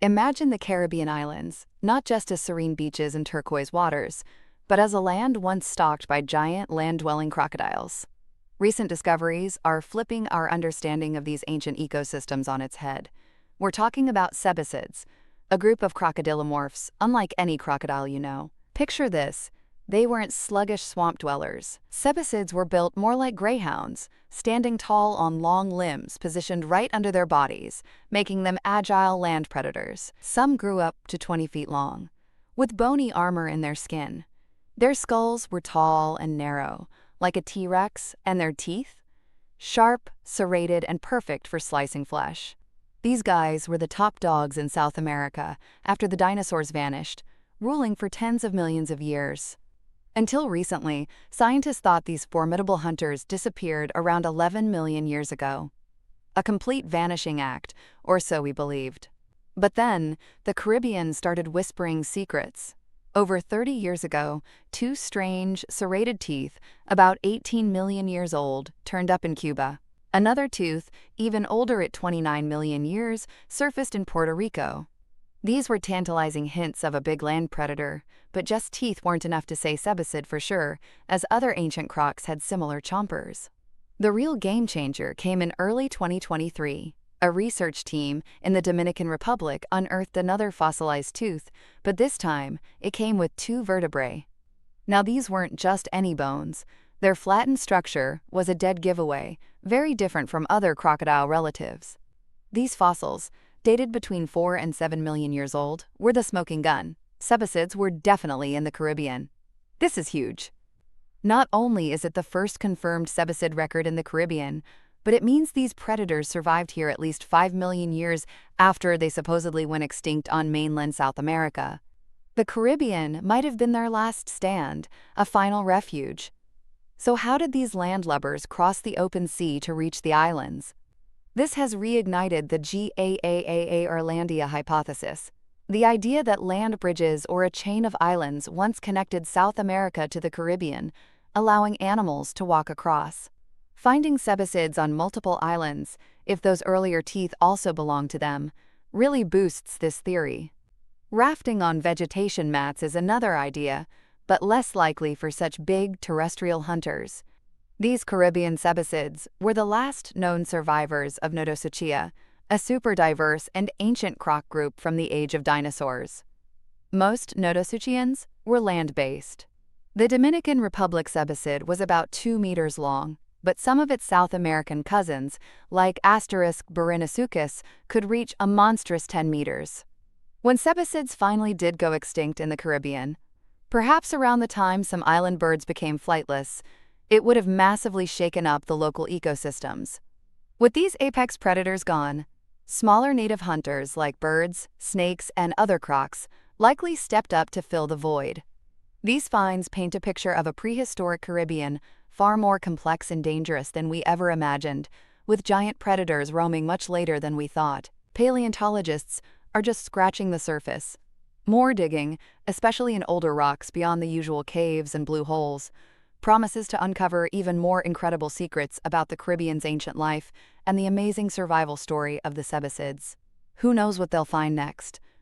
Imagine the Caribbean islands, not just as serene beaches and turquoise waters, but as a land once stalked by giant land-dwelling crocodiles. Recent discoveries are flipping our understanding of these ancient ecosystems on its head. We're talking about Sebecids, a group of crocodylomorphs, unlike any crocodile you know. Picture this. They weren't sluggish swamp dwellers. Sebecids were built more like greyhounds, standing tall on long limbs positioned right under their bodies, making them agile land predators. Some grew up to 20 feet long, with bony armor in their skin. Their skulls were tall and narrow, like a T-Rex, and their teeth? Sharp, serrated, and perfect for slicing flesh. These guys were the top dogs in South America after the dinosaurs vanished, ruling for tens of millions of years. Until recently, scientists thought these formidable hunters disappeared around 11 million years ago. A complete vanishing act, or so we believed. But then, the Caribbean started whispering secrets. Over 30 years ago, two strange, serrated teeth, about 18 million years old, turned up in Cuba. Another tooth, even older at 29 million years, surfaced in Puerto Rico. These were tantalizing hints of a big land predator, but just teeth weren't enough to say Sebecid for sure, as other ancient crocs had similar chompers. The real game changer came in early 2023. A research team in the Dominican Republic unearthed another fossilized tooth, but this time it came with two vertebrae. Now these weren't just any bones. Their flattened structure was a dead giveaway, very different from other crocodile relatives. These fossils, dated between 4 and 7 million years old, were the smoking gun. Sebecids were definitely in the Caribbean. This is huge. Not only is it the first confirmed Sebecid record in the Caribbean, but it means these predators survived here at least 5 million years after they supposedly went extinct on mainland South America. The Caribbean might have been their last stand, a final refuge. So how did these landlubbers cross the open sea to reach the islands? This has reignited the GAAAA Orlandia hypothesis, the idea that land bridges or a chain of islands once connected South America to the Caribbean, allowing animals to walk across. Finding Sebecids on multiple islands, if those earlier teeth also belong to them, really boosts this theory. Rafting on vegetation mats is another idea, but less likely for such big terrestrial hunters. These Caribbean Sebecids were the last known survivors of Nodosuchia, a super diverse and ancient croc group from the age of dinosaurs. Most Nodosuchians were land-based. The Dominican Republic Sebecid was about 2 meters long, but some of its South American cousins, like Barinasuchus, could reach a monstrous 10 meters. When Sebecids finally did go extinct in the Caribbean, perhaps around the time some island birds became flightless, it would have massively shaken up the local ecosystems. With these apex predators gone, smaller native hunters like birds, snakes, and other crocs likely stepped up to fill the void. These finds paint a picture of a prehistoric Caribbean far more complex and dangerous than we ever imagined, with giant predators roaming much later than we thought. Paleontologists are just scratching the surface. More digging, especially in older rocks beyond the usual caves and blue holes, promises to uncover even more incredible secrets about the Caribbean's ancient life and the amazing survival story of the Sebecids. Who knows what they'll find next?